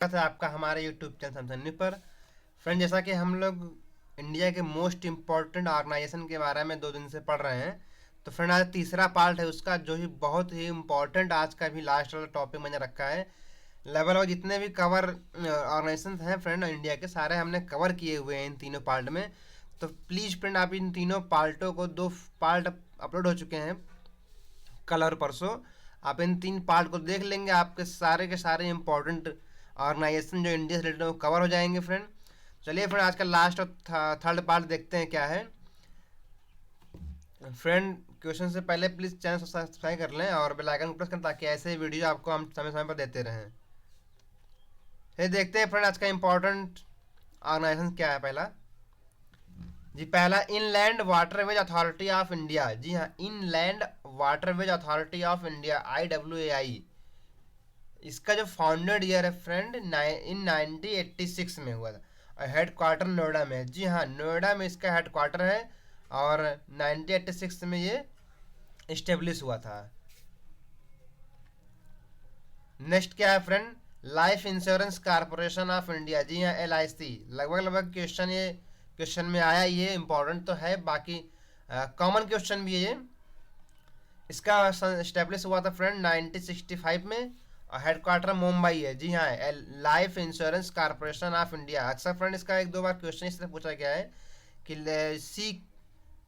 स्वागत है आपका हमारे यूट्यूब चैनल समझने पर। फ्रेंड, जैसा कि हम लोग इंडिया के मोस्ट इम्पोर्टेंट ऑर्गेनाइजेशन के बारे में 2 दिन से पढ़ रहे हैं, तो फ्रेंड आज तीसरा पार्ट है उसका, जो ही बहुत ही इम्पोर्टेंट आज का भी लास्ट वाला टॉपिक मैंने रखा है। लगभग जितने भी कवर ऑर्गेनाइजेशन हैं फ्रेंड इंडिया के, सारे हमने कवर किए हुए हैं इन तीनों पार्ट में। तो प्लीज़ फ्रेंड, आप इन तीनों पार्टों को 2 पार्ट अपलोड हो चुके हैं कल और परसों। आप इन 3 पार्ट को देख लेंगे, आपके सारे के सारे इंपॉर्टेंट ऑर्गेनाइजेशन जो इंडिया से रिलेटेड वो कवर हो जाएंगे फ्रेंड। चलिए फ्रेंड, आज का लास्ट और थर्ड पार्ट देखते हैं क्या है। फ्रेंड, क्वेश्चन से पहले प्लीज़ चैनल सब्सक्राइब कर लें और बेल आइकन को प्रेस करें, ताकि ऐसे वीडियो आपको हम समय समय पर देते रहें। ये देखते हैं फ्रेंड, आज का इंपॉर्टेंट ऑर्गेनाइजेशन क्या है। पहला जी, पहला inland waterways authority of India. जी हाँ, inland waterways authority of India, IWAI। इसका जो फाउंडेड ईयर है फ्रेंड इन 1986 में हुआ था, और हेड क्वार्टर नोएडा में है। जी हाँ, नोएडा में इसका हेड क्वार्टर है, और 1986 में ये इस्टेब्लिश हुआ था। नेक्स्ट क्या है friend, life insurance corporation of India. जी हाँ, LIC। लगभग क्वेश्चन में आया, ये इंपॉर्टेंट तो है, बाकी कॉमन क्वेश्चन भी है ये। इसका इस्टेब्लिश हुआ था फ्रेंड 1965 में, और हेड क्वार्टर मुंबई है। जी हाँ, life insurance corporation of India. अक्सर फ्रेंड इसका 1-2 बार क्वेश्चन इस तरह पूछा गया है कि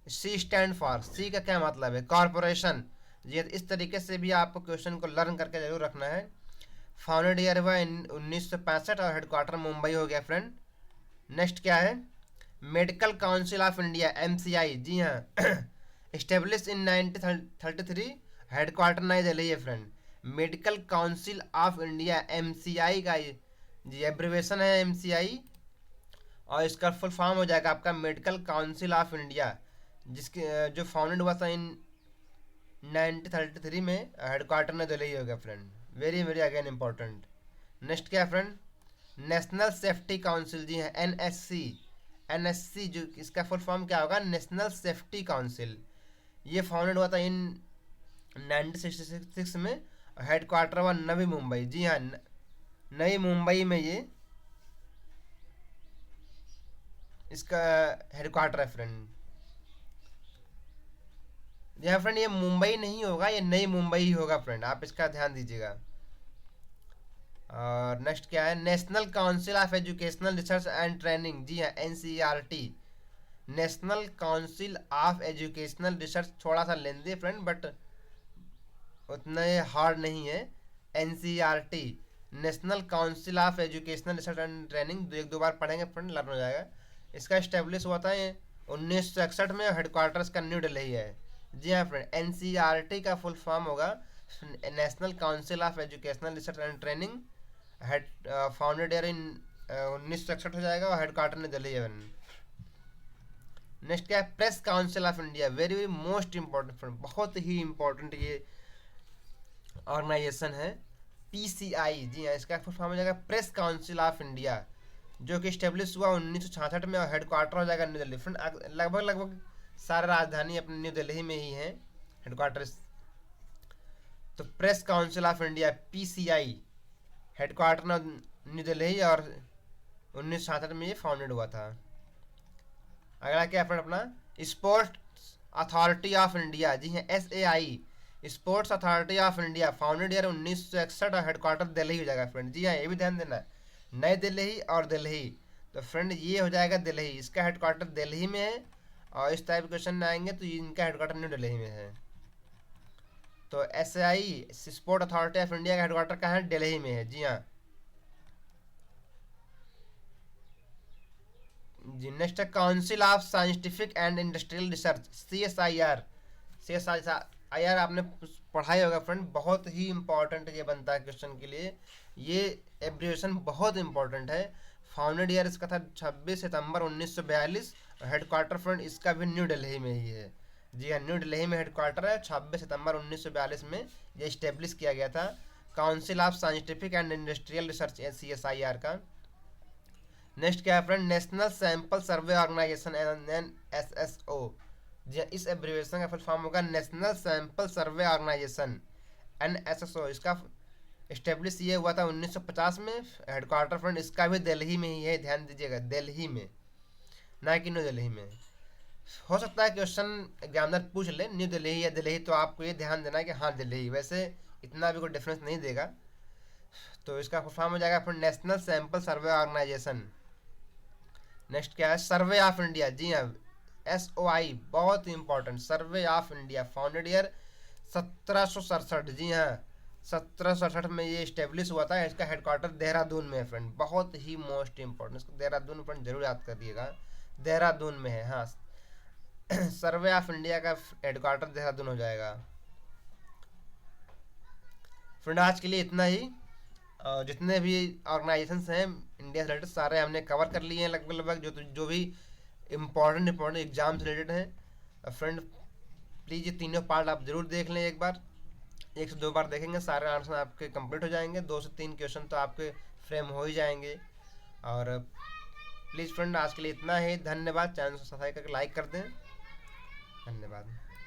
सी स्टैंड फॉर, सी का क्या मतलब है, कॉरपोरेशन। जी, इस तरीके से भी आपको क्वेश्चन को लर्न करके जरूर रखना है। फाउंडेड ईयर हुआ 1965, और हेड क्वार्टर मुंबई हो गया फ्रेंड। नेक्स्ट क्या है, medical council of India, MCI। जी हाँ, इस्टेब्लिश इन 1933, हेड क्वार्टर नई दिल्ली है friend. Medical council of India, MCI का जी एब्रीवेशन है MCI, और इसका फुल फॉर्म हो जाएगा आपका मेडिकल काउंसिल ऑफ इंडिया, जिसके जो फाउंडेड हुआ था इन 1933 में, हेड क्वार्टर नई दिल्ली हो गया friend. Very very again important. Next क्या है फ्रेंड, नेशनल सेफ्टी काउंसिल। जी हाँ, NSC, जो इसका फुल फॉर्म क्या होगा, नेशनल सेफ्टी काउंसिल। ये फाउंडेड हुआ था इन 1966 में, हेड क्वार्टर हुआ नवी मुंबई। जी हाँ, नई मुंबई में ये इसका हेड क्वार्टर है फ्रेंड। जी हाँ फ्रेंड, ये मुंबई नहीं होगा, ये नई मुंबई ही होगा फ्रेंड, आप इसका ध्यान दीजिएगा। और नेक्स्ट क्या है, national council of educational research and training. जी हाँ, NCERT। National council of educational research, थोड़ा सा लेंदी फ्रेंड, बट उतना हार्ड नहीं है। NCERT, national council of educational research and training, 1-2 बार पढ़ेंगे फ्रेंड, लर्न हो जाएगा। इसका इस्टेब्लिश हुआ था 1961 में, हेडक्वार्टर्स का न्यू दिल्ली है। जी हाँ फ्रेंड, NCERT का फुल फॉर्म होगा national council of educational research and training, head founded year in 1961 हो जाएगा, और हेडक्वार्टर ने दिल्ली है। नेक्स्ट क्या है, press council of India. Very very most important friend, बहुत ही इंपॉर्टेंट ये ऑर्गेनाइजेशन है, PCI। जी हाँ, इसका फुल फॉर्म हो जाएगा प्रेस काउंसिल ऑफ इंडिया, जो कि स्टेब्लिश हुआ 1966 में, और हेडक्वार्टर हो जाएगा न्यू दिल्ली फ्रेंड। लगभग सारा राजधानी अपने न्यू दिल्ली में ही है, हेडक्वार्टर। तो press council of India, PCI, headquarter new Delhi, और 1966 में ये फाउंडेड हुआ था। अगला क्या फ्रेंड, अपना स्पोर्ट्स अथॉरिटी ऑफ इंडिया। जी हाँ, SAI, sports authority of India, founded year 1961, और हेडक्वार्टर दिल्ली हो जाएगा फ्रेंड। जी हाँ, ये भी ध्यान देना, नई दिल्ली और दिल्ली। तो फ्रेंड ये हो जाएगा दिल्ली, इसका हेडक्वार्टर दिल्ली में है, और इस टाइप क्वेश्चन में आएंगे तो इनका हेडक्वार्टर न्यू दिल्ली में है। तो SAI, sport authority of India का हेडक्वार्टर कहाँ है, दिल्ली में है। जी हाँ जी। नेक्स्ट है council of scientific and industrial research, CSIR। CSIR आपने पढ़ा ही होगा फ्रेंड, बहुत ही इंपॉर्टेंट ये बनता है क्वेश्चन के लिए। ये एब्रिविएशन बहुत इंपॉर्टेंट है। फाउंडेड ईयर इसका था 26 सितंबर 1942, और हेडक्वार्टर फ्रेंड इसका भी न्यू दिल्ली में ही है। जी हाँ, न्यू दिल्ली में हेडक्वार्टर है, 26 सितंबर 1942 में ये इस्टेब्लिश किया गया था, council of scientific and industrial research, CSIR का। नेक्स्ट क्या है friend, national sample survey organisation, NSSO। जी हाँ, इस एब्रीविएशन का फुल फॉर्म होगा national sample survey organisation, NSSO। इसका इस्टेब्लिश ये हुआ था 1950 में। हेडक्वार्टर फ्रेंड इसका भी दिल्ली में ही है, ध्यान दीजिएगा, दिल्ली में, ना कि न्यू दिल्ली में। हो सकता है क्वेश्चन एग्जामिनर पूछ ले न्यू दिल्ली या दिल्ली, तो आपको ये ध्यान देना है कि हाँ दिल्ली, वैसे इतना भी कोई डिफरेंस नहीं देगा। तो इसका फुल फॉर्म हो जाएगा फिर national sample survey organisation. Next क्या है, सर्वे ऑफ इंडिया। जी हाँ, SOI, बहुत important, survey of India, founded year 1767। जी हाँ, 1767 में ये इस्टेब्लिश हुआ था। इसका हेडक्वार्टर देहरादून में है फ्रेंड, बहुत ही मोस्ट इंपॉर्टेंट, इसको देहरादून फ्रेंड जरूर याद करिएगा, देहरादून में है। हाँ, सर्वे ऑफ इंडिया का हेडक्वार्टर देहरादून हो जाएगा। फ्रेंड आज के लिए इतना ही। जितने भी ऑर्गेनाइजेशंस हैं इंडिया से रिलेटेड सारे हमने कवर कर लिए हैं लगभग लगभग, जो भी इम्पोर्टेंट एग्जाम से रिलेटेड हैं। फ्रेंड प्लीज़ ये तीनों पार्ट आप जरूर देख लें एक बार, 1 से 2 बार देखेंगे सारे आंसर आपके कंप्लीट हो जाएंगे, 2 से 3 क्वेश्चन तो आपके फ्रेम हो ही जाएंगे। और प्लीज़ फ्रेंड आज के लिए इतना ही, धन्यवाद। चैनल को सब्सक्राइब करके लाइक कर दें, धन्यवाद।